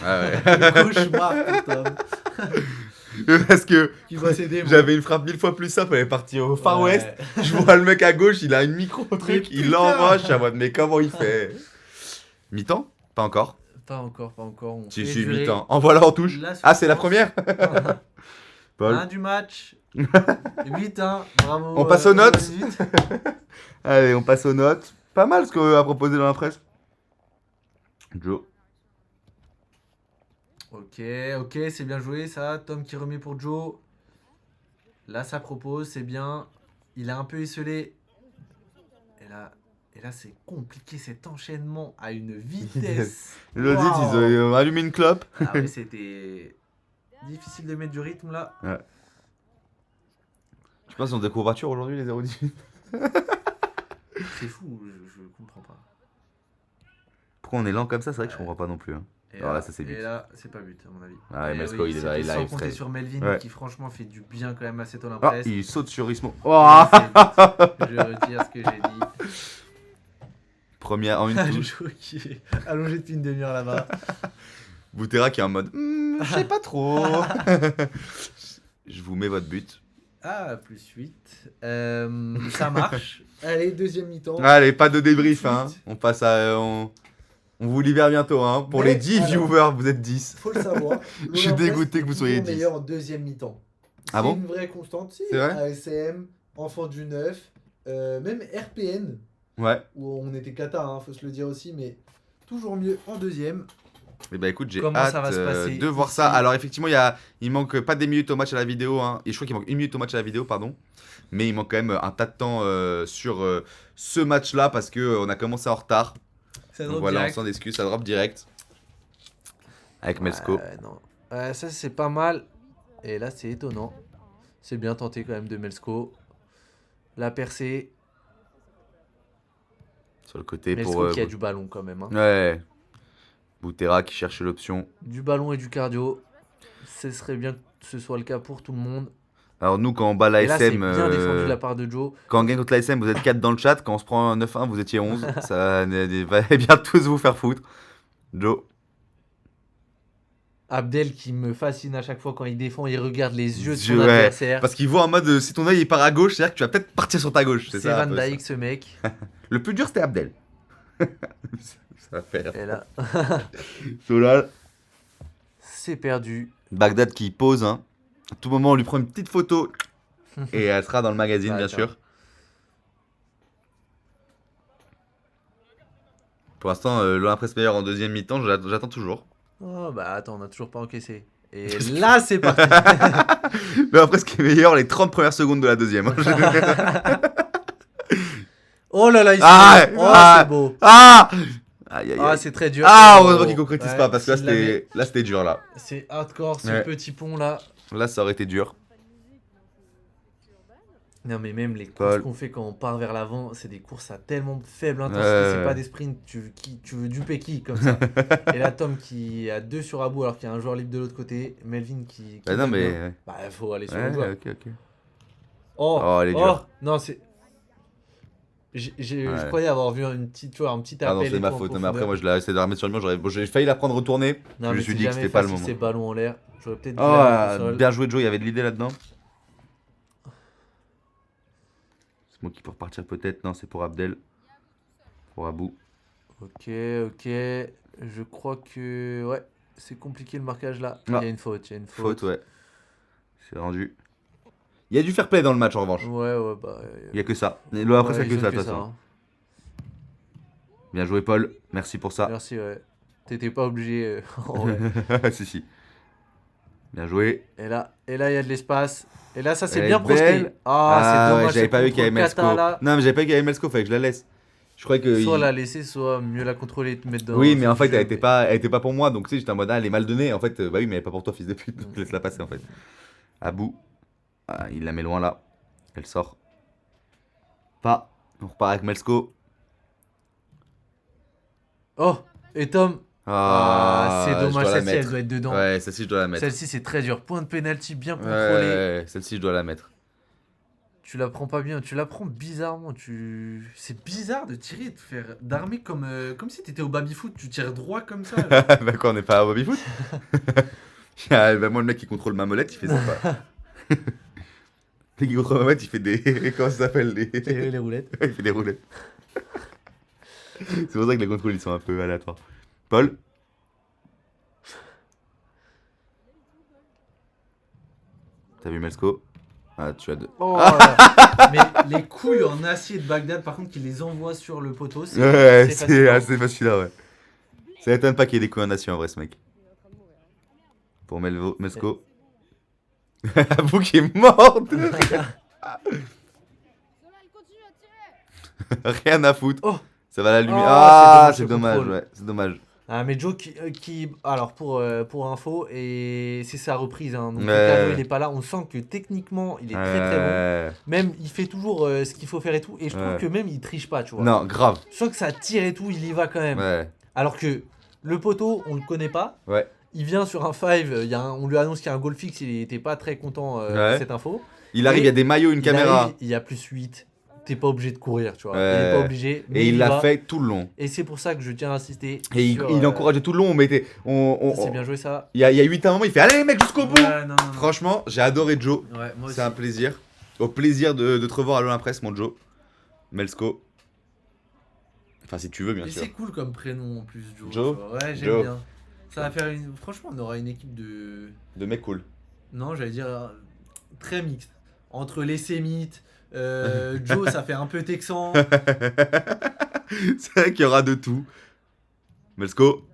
Ah ouais. Cauchemar pour Tom. Parce que Qui va s'aider. j'avais une frappe 1000 fois plus simple, elle est partie au Far West. Je vois le mec à gauche, il a une micro truc, Mais il putain. l'envoie, je suis en mode mais comment il fait? Mi-temps? Pas encore. Pas encore. On Si, fait si, durer mi-temps. En voilà en touche. la Ah, c'est la souffrance. première? Paul. Un du match. 8-1. Bravo. On passe aux notes. 18. Allez, on passe aux notes. Pas mal ce qu'on a proposé dans la presse. Joe. Ok, c'est bien joué ça. Tom qui remet pour Joe. Là, ça propose, c'est bien. Il a un peu esselé. Et là c'est compliqué cet enchaînement à une vitesse. L'audit, Wow. ils ont allumé une clope. Ah ouais, c'était difficile de mettre du rythme là. Ouais. Je sais pas si on des courbatures aujourd'hui, les 018. C'est fou, je comprends pas. Pourquoi on est lent comme ça? C'est vrai que je comprends pas non plus. Hein. Et Alors là, ça, c'est but. Et là, c'est pas but à mon avis. Ah, et Et Melsko, il est là, c'était il sans arrive compter très. sur Melvin Ouais. qui franchement fait du bien quand même à cet Ah, Olympresse. il saute sur Ismo. Et Oh. c'est but. Je retire ce que j'ai dit. Première en une Le touche. joueur qui est allongé depuis une demi-heure là-bas. Boutera qui est en mode je sais pas trop. Je vous mets votre but. Ah, plus 8. Ça marche. Allez, deuxième mi-temps. Allez, pas de débrief. Tout de Hein. suite. On passe à. On vous libère bientôt. Hein. Pour Mais, les 10 alors, viewers, vous êtes 10. Faut le savoir. Je suis dégoûté que vous soyez 10. meilleur en deuxième mi-temps. Ah bon C'est une vraie constante. Si, C'est vrai ASM, Enfant du 9, même RPN, Ouais. où on était cata, hein, faut se le dire aussi, mais toujours mieux en deuxième. Et bah écoute, j'ai Comment hâte ça va se passer de voir ici ça. Alors effectivement, il manque pas des minutes au match à la vidéo. Hein. Et je crois qu'il manque une minute au match à la vidéo, pardon. Mais il manque quand même un tas de temps sur ce match-là parce que on a commencé en retard. Ça Donc drop voilà, direct. on s'en excuse, ça drop direct. Avec Melsko. Non. Ça, c'est pas mal. Et là, c'est étonnant. C'est bien tenté quand même de Melsko. La percée. Sur le côté Melsko pour. qui a du ballon quand même. Hein. Ouais. Boutera qui cherche l'option. Du ballon et du cardio. Ce serait bien que ce soit le cas pour tout le monde. Alors nous, quand on bat Et là, c'est l'ASM, bien défendu de la part de Joe. quand on gagne contre l'ASM, vous êtes 4 dans le chat. Quand on se prend un 9-1, vous étiez 11. Ça va bien tous vous faire foutre. Joe. Abdel qui me fascine à chaque fois quand il défend, il regarde les yeux de son Ouais, adversaire. Parce qu'il voit en mode si ton œil il part à gauche, c'est-à-dire que tu vas peut-être partir sur ta gauche. C'est ça, un Van peu, Dijk ce mec. ça. Le plus dur c'était Abdel. Ça va faire. Et là, Solal. c'est perdu. Bagdad qui pose. Hein. À tout moment, on lui prend une petite photo. Et elle sera dans le magazine, Ouais, bien attends. sûr. Pour l'instant, l'Olympresse meilleur en deuxième mi-temps, j'attends toujours. Oh bah attends, on a toujours pas encaissé. Et là, c'est parti. L'Olympresse qui est meilleur les 30 premières secondes de la deuxième. Oh là là, il Ah, oh, ah. c'est beau. Ah Aïe aïe Ah, aïe. c'est très dur. Ah, Oh. heureusement qu'il concrétise Ouais, pas parce que là s'il l'avait- c'était dur là. C'est hardcore ce Ouais. petit pont là. Là ça aurait été dur. Non, mais même les Paul. courses qu'on fait quand on part vers l'avant, c'est des courses à tellement faible intensité, Ouais. c'est pas des sprints, tu veux duper qui comme ça. Et là, Tom qui a 2 sur Abou alors qu'il y a un joueur libre de l'autre côté, Melvin qui Bah non, bug bien. mais. Bah, faut aller sur Ouais, le joueur. ok, ok. Oh, Oh, elle est dure. non, c'est. Je Ouais. croyais avoir vu une petite, tu vois, un petit appel. Pardon, c'est et ma tout en faute. Non, mais après, profondeur. moi, je l'ai essayé de la remettre sur le mur. Bon, j'ai failli la prendre retournée. Non, Je me mais suis c'est dit que jamais c'était pas le facile, moment. ces ballons en l'air. J'aurais peut-être dû Oh, la mettre au sol. bien joué, Joe. Il y avait de l'idée là-dedans. C'est moi qui peux repartir peut-être. Non, c'est pour Abdel. Pour Abou. Ok, ok. Je crois que. Ouais, c'est compliqué le marquage là. Il Ah. y a une faute, il y a une Faute, faute. ouais. C'est rendu. Il y a du fair play dans le match en revanche. Ouais, bah. Il y a que ça. Et là, après, ouais, c'est ils que ont ça, de toute façon. hein. Bien joué, Paul. Merci pour ça. Merci, ouais. T'étais pas obligé. En vrai. Si, si. Bien joué. Et là, il y a de l'espace. Et là, ça c'est Elle bien est belle. projeté. Ah, c'est dommage. j'avais ce pas vu qu'il y avait contrôle Melsko. cata, là. Non, mais j'avais pas vu qu'il y avait Melsko, fallait que je la laisse. Je croyais que. Soit la laisser, soit mieux la contrôler et te mettre dans. Oui, mais en fait, jeu, elle était pas pour moi. Donc, tu sais, j'étais en mode, ah, elle est mal donnée. En fait, bah oui, mais elle est pas pour toi, fils de pute. Donc, laisse-la passer, en fait. Abou. Ah, il la met loin là. Elle sort. Pas. On repart avec Melsko. Oh, et Tom. Ah, c'est je dommage, dois la celle-ci elle mettre. doit être dedans. Ouais, celle-ci, je dois la mettre. Celle-ci c'est très dur. Point de pénalty bien Ouais, contrôlé. celle-ci, je dois la mettre. Tu la prends pas bien, tu la prends bizarrement. C'est bizarre de tirer, de faire d'armer comme si t'étais au baby-foot. Tu tires droit comme ça. là. Bah quoi, on n'est pas au baby-foot. Bah moi, le mec qui contrôle ma molette, il fait ça pas. Le mec qui contrôle ma molette, il fait des... Comment ça s'appelle Les roulettes. Il fait des roulettes. C'est pour ça que les contrôles, ils sont un peu aléatoires. Paul. T'as vu Melsko? Ah, tu as deux. Oh là. Mais les couilles en acier de Bagdad, par contre, qui les envoie sur le poteau, c'est Ouais, c'est fascinant. assez facile là, ouais. Ça m'étonne pas qu'il y ait des coups en acier en vrai, ce mec. Pour Melsko. Vous qui est mort de rire. Cela, il continue à tirer. Rien à foutre. Oh. Ça va l'allumer. Oh, Ah, c'est c'est dommage, ce dommage, contrôle. ouais. C'est dommage. Ah, mais Joe qui alors pour info, et c'est sa reprise, hein, donc Ouais. le cadeau il est pas là, on sent que techniquement il est très très bon, même il fait toujours ce qu'il faut faire et tout, et je trouve Ouais. que même il triche pas, tu vois. Non, grave. Je sens que ça tire et tout, il y va quand même. Ouais. Alors que le poteau, on le connaît pas, Ouais. il vient sur un 5, on lui annonce qu'il y a un goal fixe, il était pas très content de Ouais. cette info. Il arrive, Et il y a des maillots, une Il caméra. arrive, il y a plus 8, t'es pas obligé de courir, tu vois. Ouais. Il est pas obligé, mais Et il y l'a va. fait tout le long. Et c'est pour ça que je tiens à insister. Et il sur, encourageait tout le long. On mettait. C'est bien joué ça. Il y a 8 à un moment, il fait allez les mecs jusqu'au bout. Ouais, non. Franchement, j'ai adoré Joe. Ouais, moi aussi. C'est un plaisir. Au plaisir de te revoir à l'Olympresse, mon Joe. Melsko. Enfin, si tu veux, bien Et sûr. c'est cool comme prénom en plus, Joe. Joe tu vois. Ouais, j'aime Joe. bien. Ça va faire une. Franchement, on aura une équipe de. De mec cool. Non, j'allais dire très mixte. Entre les Sémites, Joe, ça fait un peu texan. C'est vrai qu'il y aura de tout. Melsko.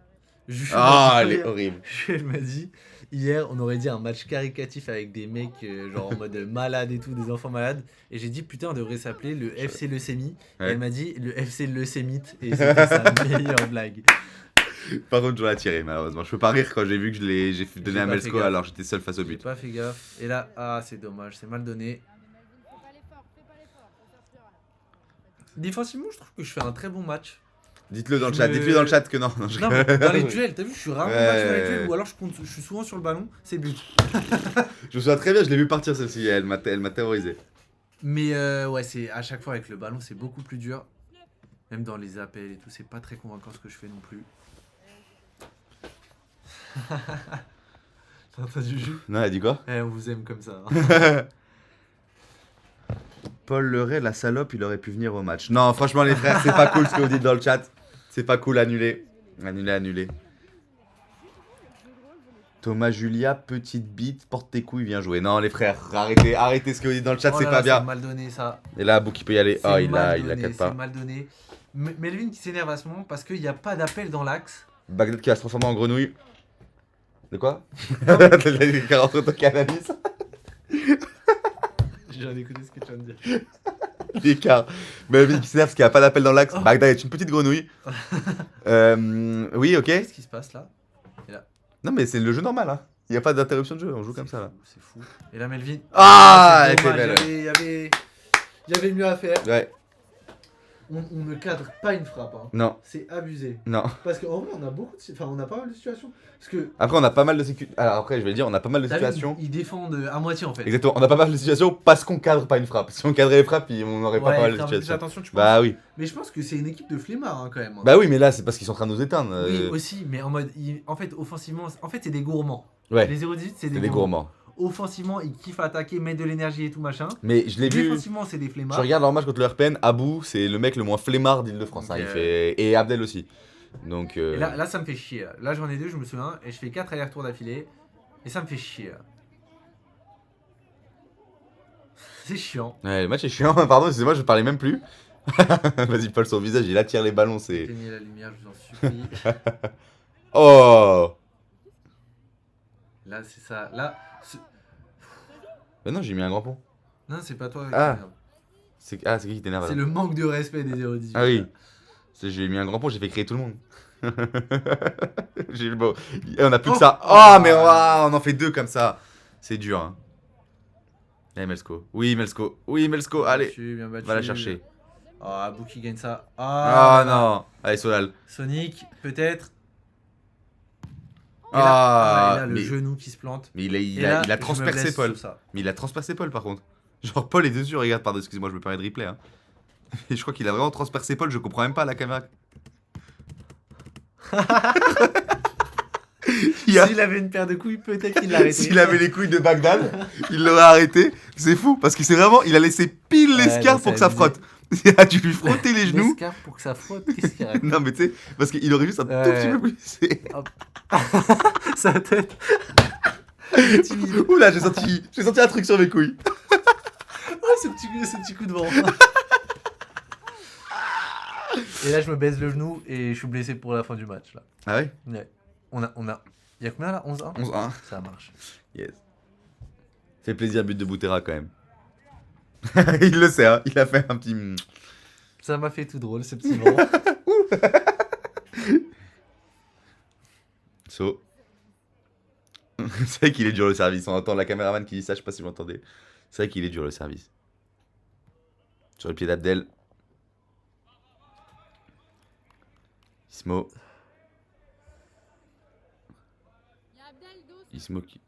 Jules Ah, m'a elle dit- est horrible. Jules m'a dit, hier, on aurait dit un match caricatif avec des mecs genre en mode malades et tout, des enfants malades. Et j'ai dit, putain, on devrait s'appeler le FC Leucémie. Et Ouais. elle m'a dit, le FC Leucémite. Et c'était sa meilleure blague. Par contre, je l'ai tiré, malheureusement. Je peux pas rire quand j'ai vu que j'ai donné à pas fait Melsko gaffe. alors j'étais seul face au J'ai but. pas fait gaffe. Et là, c'est dommage, c'est mal donné. Fais pas l'effort, fais pas l'effort. Ça sert plus à rien. Défensivement, je trouve que je fais un très bon match. Dites-le dans le Je chat, me- dites-le dans le chat que non. Non, je Non, mais dans les duels, t'as vu, je suis rarement Ouais. match dans les duels. Ou alors je suis souvent sur le ballon, c'est le but. Je me souviens très bien, je l'ai vu partir celle-ci, elle m'a terrorisé. Mais ouais, c'est à chaque fois avec le ballon, c'est beaucoup plus dur. Même dans les appels et tout, c'est pas très convaincant ce que je fais non plus. T'as entendu Jules? Non, elle dit quoi? On vous aime comme ça. Hein. Paul Leray, la salope, il aurait pu venir au match. Non, franchement, les frères, c'est pas cool ce que vous dites dans le chat. C'est pas cool, annulé. Annulé. Thomas Julia, petite bite, porte tes couilles, viens jouer. Non, les frères, arrêtez ce que vous dites dans le chat, Oh c'est là pas là, bien. C'est mal donné ça. Et là, Abou qui peut y aller. C'est Oh, il mal la donné, capte c'est pas. mal donné. Melvin qui s'énerve à ce moment parce qu'il n'y a pas d'appel dans l'axe. Bagdad qui va se transformer en grenouille. De quoi? Non, mais- Qui rentre au cannabis. J'ai rien écouté ce que tu viens de dire. L'écart. Melvin qui s'énerve parce qu'il n'y a pas d'appel dans l'axe. Oh. Bagdad est une petite grenouille. Oui, ok. Qu'est-ce qui se passe là? Non, mais c'est le jeu normal. Hein. Il n'y a pas d'interruption de jeu, on joue comme ça là. C'est fou. Et là, Melvin. Ah, c'est elle était dommage, belle. il y avait Il y avait mieux à faire. Ouais, On ne cadre pas une frappe. Hein. non, C'est abusé. non. Parce qu'en vrai, on a beaucoup de... Enfin, on a pas mal de situations. Parce que... Après, on a pas mal de Alors après, je vais dire, on a pas mal de T'as vu, situations. ils défendent à moitié en fait. Exactement, on a pas mal de situations parce qu'on cadre pas une frappe. Si on cadrait les frappes, on n'aurait pas Ouais, mal de faire un peu plus situations. attention, tu penses. Bah oui. Mais je pense que c'est une équipe de flemmards hein, quand même. hein. Bah oui, mais là, c'est parce qu'ils sont en train de nous éteindre. Oui, aussi, mais en mode. En fait, offensivement, en fait, c'est des gourmands. Ouais, Les 0-18, c'est c'est des gourmands. Offensivement, ils kiffent attaquer, mettre de l'énergie et tout machin. Mais je l'ai vu. Défensivement, c'est des flemmards. Je regarde leur match contre le RPN, Abou, c'est le mec le moins flemmard d'Île-de-France. hein, Ok. il fait... Et Abdel aussi. Donc. Et là, ça me fait chier. Là, j'en ai deux, je me souviens, et je fais 4 allers-retours d'affilée. Et ça me fait chier. C'est chiant. Ouais, le match est chiant, pardon, excusez-moi, je parlais même plus. Vas-y, Paul, son visage, il attire les ballons, c'est. Éteignez la lumière, je vous en supplie. Oh Là, c'est ça. Là. Bah non, j'ai mis un grand pont. Non, c'est pas toi. Ah. qui t'énerve. C'est qui t'énerve C'est là le manque de respect des 0-18. Ah oui. J'ai mis un grand pont, j'ai fait crier tout le monde. J'ai le beau. Et on a plus que ça. Oh, mais on en fait deux comme ça. C'est dur. Hein. Allez, Melsko. Oui, Melsko. Oui, Melsko. Allez, Battu, bien battu. va la chercher. Oh, Abou qui gagne ça. Ah non. Allez, Solal. Sonic, peut-être. Et Ah, là, le mais- genou qui se plante. Mais il Et là, a je me transpercé blesse Paul. sur ça. Mais il a transpercé Paul par contre. Genre Paul est dessus, regarde, pardon, excuse-moi, je me permets de replay. Hein. Et je crois qu'il a vraiment transpercé Paul, je comprends même pas la caméra. Il a- S'il avait une paire de couilles, peut-être qu'il l'arrêtait. S'il avait les couilles de Bagdad, il l'aurait arrêté. C'est fou, parce qu'il s'est vraiment. Il a laissé pile Ouais, l'escarpe là, pour que ça ça frotte. Il a dû lui frotter les genoux. L'escarpe pour que ça frotte, qu'est-ce qu'il raconte? Non, mais tu sais, parce qu'il aurait juste un tout petit peu plus. Sa tête. Oula, j'ai senti un truc sur mes couilles. Oh, ce petit coup de vent. Et là, je me baisse le genou et je suis blessé pour la fin du match. Là. Ah ouais Ouais. On a. Il y a combien là? 11-1 11-1. Ça marche. Yes. Fait plaisir, but de Boutera quand même. Il le sait, hein. Il a fait un petit. Ça m'a fait tout drôle ce petit vent. So. C'est vrai qu'il est dur le service. On entend la caméraman qui dit ça, je sais pas si vous l'entendez. C'est vrai qu'il est dur le service. Sur le pied d'Abdel. Ismo. Ismo qui.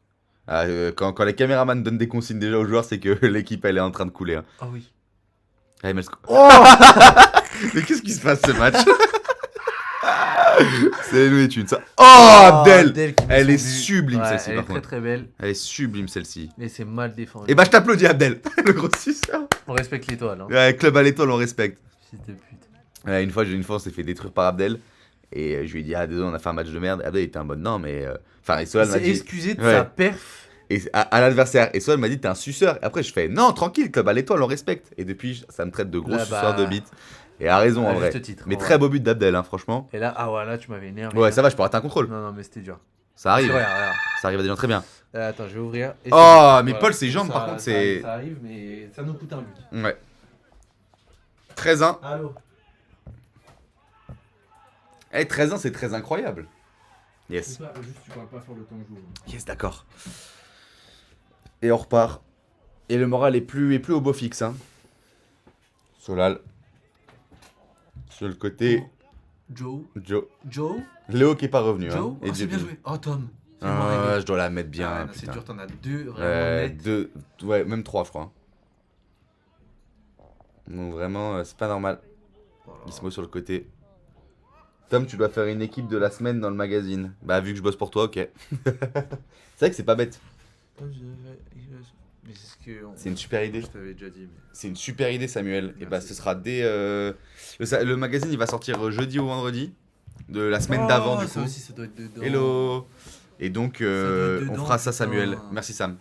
Ah, quand les caméramans donnent des consignes déjà aux joueurs, c'est que l'équipe elle est en train de couler. Hein. Ah oui. Allez, Melsko. Oh mais qu'est-ce qui se passe ce match? C'est nous et une ça. Oh, Abdel qui met Elle son est but. sublime Ouais, celle-ci elle par est très contre. très belle. Elle est sublime celle-ci. Mais c'est mal défendu. Et bah je t'applaudis Abdel, le gros suceur. On respecte l'étoile. Hein. Ouais, club à l'étoile, on respecte. Fils de pute. Ouais, une fois, on s'est fait détruire par Abdel. Et je lui ai dit, ah désolé, on a fait un match de merde. Abdel était en mode non, mais. Enfin, et Solal Il m'a s'est dit. excusé de Ouais. sa perf. Et à l'adversaire. Et Solal m'a dit, t'es un suceur. Et après, je fais, non, tranquille, club à l'étoile, on respecte. Et depuis, ça me traite de gros Là, suceur bah, de bite. Et a raison à en vrai. juste titre, Mais en très vrai. beau but d'Abdel, hein, franchement. Et là, ah ouais, là, tu m'avais énervé. Ouais, là. ça va, je peux rater un contrôle. Non, non, mais c'était dur. Ça arrive. Regarde, regarde. Ça arrive à des gens très bien. Attends, je vais ouvrir. Et Oh, c'est- mais Paul, ses jambes, Ça- par contre, ça- c'est. Ça arrive, mais ça nous coûte un but. Ouais. 13-1. Allô. Eh, 13-1, c'est très incroyable. Yes. Juste, tu parles pas fort le temps que je joue. Yes, d'accord. Et on repart. Et le moral est plus au beau fixe. Hein. Solal. Sur le côté, Joe. Joe. Léo qui est pas revenu. Joe. Hein. Oh, c'est bien joué. Oh, Tom. C'est Ah, je dois la mettre bien. non, c'est putain. dur, t'en as deux vraiment net. Deux, ouais, même 3, je crois. Donc vraiment, c'est pas normal. Voilà. Ismo sur le côté. Tom, tu dois faire une équipe de la semaine dans le magazine. Bah, vu que je bosse pour toi, ok. C'est vrai que c'est pas bête. Mais c'est ce que. C'est une super idée. Je t'avais déjà dit. Mais... C'est une super idée, Samuel. Et bah, Merci. ce sera dès. Le magazine, il va sortir jeudi ou vendredi. De la semaine d'avant, du ça coup. aussi, ça doit être dedans. Hello. Et donc, doit être on dedans, fera ça, putain. Samuel. Merci, Sam.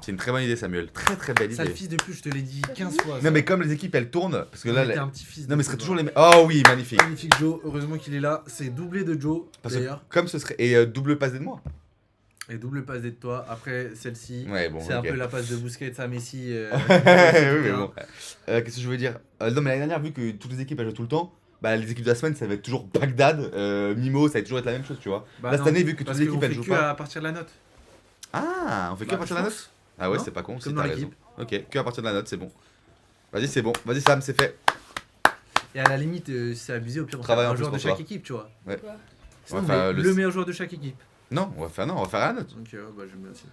C'est une très bonne idée, Samuel. Très très belle Sale idée. fils de pute, je te l'ai dit 15 fois. Non, mais comme les équipes elles tournent, parce que là. T'es les- un petit fils. Non, mais ce de serait pute, toujours les voilà. mêmes. Oh oui, magnifique. Magnifique Joe, heureusement qu'il est là. C'est doublé de Joe Parce que d'ailleurs. comme ce serait. Et double passe de moi. Et double passe de toi. Après celle-ci, Ouais, bon. c'est ok. un peu la passe de Busquets à Messi. Oui, mais bon. Qu'est-ce que je veux dire non, mais l'année dernière, vu que toutes les équipes elles jouent tout le temps, bah les équipes de la semaine ça va être toujours Bagdad, Mimo, ça va toujours être la même chose, tu vois. Là, cette année, vu que toutes parce les équipes qu'on elles fait jouent que pas. à partir de la note. Ah, on fait que à Bah, partir de la je note. Ah ouais, Non, c'est pas con, c'est comme t'as dans raison. l'équipe. Ok, que à partir de la note, c'est bon. Vas-y, c'est bon. Vas-y, Sam, c'est fait. Et à la limite, c'est abusé, au pire, on fait Travaille en un plus joueur de pour chaque toi. équipe, tu vois. Quoi Sinon, va faire mais le meilleur joueur de chaque équipe. Non, on va faire à la note. Donc, bah, j'aime bien aussi.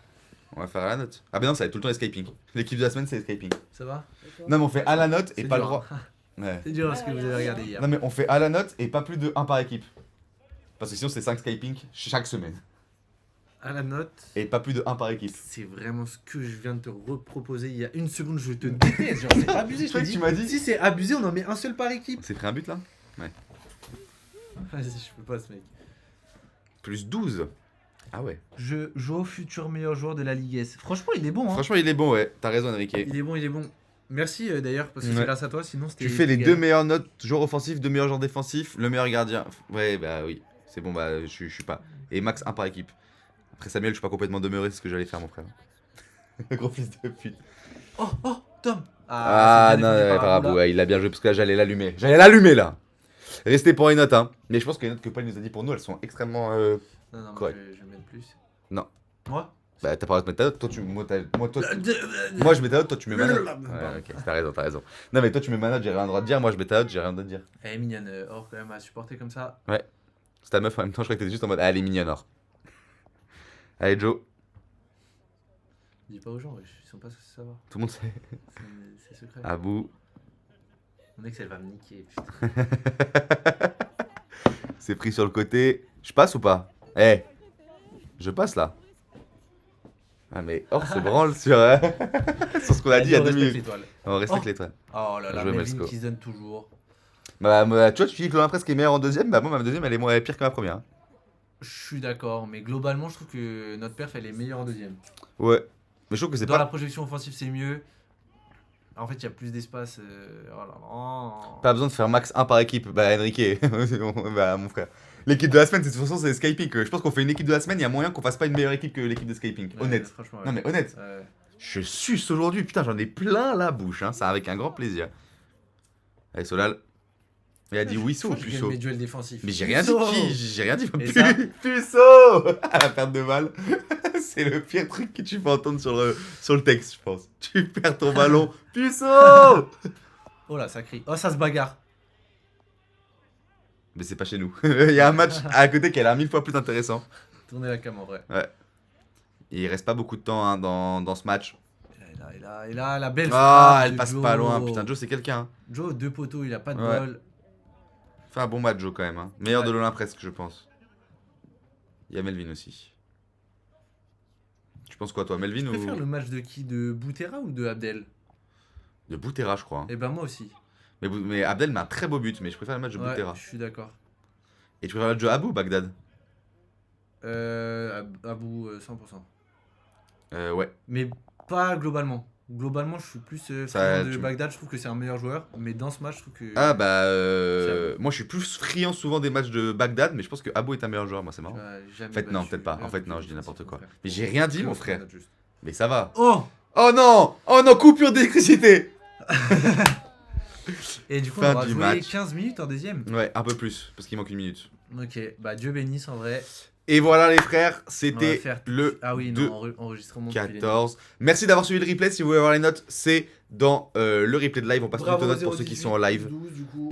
On va faire à la note. Ah, ben non, ça va être tout le temps escaping. L'équipe de la semaine, c'est escaping. Ça va? Non, mais on fait à la note et C'est pas le dur, droit. hein. Ouais. C'est dur ce que vous avez regardé hier. Non, mais on fait à la note et pas plus de 1 par équipe. Parce que sinon, c'est 5 escaping chaque semaine. À la note, Et pas plus de 1 par équipe. c'est vraiment ce que je viens de te reproposer il y a une seconde. Je te déteste. Genre, c'est abusé. Je te Ouais, dis, tu m'as dit. si c'est abusé, on en met un seul par équipe. C'est pris un but là? Vas-y, je peux pas ce mec. Plus 12. Ah ouais. Je joue au futur meilleur joueur de la Ligue S. Franchement, il est bon. Hein. Franchement, il est bon, ouais. T'as raison, Enrique. Il est bon, il est bon. Merci d'ailleurs, parce que Ouais. c'est grâce à toi, sinon c'était. Tu fais les c'était 2 galère. meilleures notes, joueur offensif, 2 meilleurs joueurs défensifs, le meilleur gardien. Ouais, bah oui. C'est bon, bah je suis pas. Et max 1 par équipe. Après Samuel, je suis pas complètement demeuré, c'est ce que j'allais faire, mon frère. Gros fils de pute. Oh, Tom. Ah c'est bien non, défendu ouais, par par Aboula. Abou, ouais, il a bien joué parce que là j'allais l'allumer. J'allais l'allumer là. Restez pour les notes, hein. Mais je pense que les notes que Paul nous a dit pour nous, elles sont extrêmement. Non, moi, Correct. je vais mettre plus. Non. Moi Bah t'as pas le droit de mettre ta note, toi tu. Moi je mets ta note, toi tu mets ma note. Pardon. Ouais, ok, t'as raison. Non mais toi tu mets ma note, j'ai rien le droit de dire, moi je mets ta note, j'ai rien le droit de dire. Elle est mignonne, Or, quand même, à supporter comme ça. C'est ta meuf en même temps, je crois que t'étais juste en mode, ah, elle est mignonne, or. Allez Joe, Dis pas aux gens, ils sont pas censés savoir. tout le monde sait. C'est secret. Abou, Mon ex, elle va me niquer, putain. c'est pris sur le côté. Je passe ou pas? Eh, je passe là. Ah mais Or se branle sur, sur ce qu'on a dit il y a 2 minutes. L'étoile. On respecte Oh. l'étoile. Oh là là, Joué, Melvin Melsko. qui se donne toujours. Bah, tu vois, tu dis que l'Olympresque est meilleur en deuxième, bah moi ma deuxième elle est pire que ma première. Je suis d'accord, mais globalement, je trouve que notre perf, elle est meilleure en deuxième. Ouais. Mais je trouve que c'est Dans la pas, projection offensive, c'est mieux. En fait, il y a plus d'espace. Oh là là. pas besoin de faire max 1 par équipe. Bah Enrique, bah mon frère. L'équipe de la semaine, de toute façon, c'est Skyping. Je pense qu'on fait une équipe de la semaine, il y a moyen qu'on fasse pas une meilleure équipe que l'équipe de Skyping. Ouais, Honnête. Franchement, Non mais honnête. Ouais. Je suce aujourd'hui, putain, j'en ai plein la bouche, hein. Ça avec un grand plaisir. Allez, Solal. Il a dit oui, Je ou crois que je gagne puceau. mes duels défensifs. Mais j'ai rien dit, Puceau. j'ai rien dit. Et ça Puceau à la perte de balle. C'est le pire truc que tu peux entendre sur le texte, je pense. Tu perds ton ballon. Puceau. Oh là, ça crie. Oh, ça se bagarre. Mais c'est pas chez nous. Il y a un match à côté qui a l'air 1000 fois plus intéressant. Tournez la cam en vrai. Et il reste pas beaucoup de temps hein, dans ce match. Et là, la belle Ah, frappe elle de passe Joe. pas loin. Putain, Joe, c'est quelqu'un. Hein. Joe, 2 poteaux, il a pas de Ouais. bol. Fait un bon match, Joe, quand même. Hein. Meilleur de Ouais. l'Olympresque, je pense. Il y a Melvin aussi. Tu penses quoi, toi, Melvin Tu ou préfères le match de qui? De Boutera ou de Abdel? de Boutera, je crois. Hein. Eh ben, moi aussi. Mais Abdel met un très beau but, mais je préfère le match de Ouais, Boutera. je suis d'accord. Et tu préfères le match de Abou ou Bagdad? Abou, 100%. Ouais. Mais pas globalement. Globalement, je suis plus Ça, friand de tu- Bagdad, je trouve que c'est un meilleur joueur. Mais dans ce match, je trouve que. Ah bah C'est moi je suis plus friand souvent des matchs de Bagdad, mais je pense que Abou est un meilleur joueur, moi c'est marrant. Jamais En fait non, battu. peut-être pas. En fait non, je dis n'importe quoi. Mais j'ai rien dit mon frère. Mais ça va. Oh! Oh non, coupure d'électricité. Et du coup, Fin on aura du joué match. 15 minutes en deuxième. Ouais, un peu plus parce qu'il manque une minute. Ok, bah Dieu bénisse en vrai. Et voilà les frères, On va c'était faire- le Ah oui, 2 non, enregistrement depuis les 14. Merci d'avoir suivi le replay. Si vous voulez avoir les notes, c'est dans le replay de live. On passe toutes les notes pour ceux qui sont en live. 12 du coup.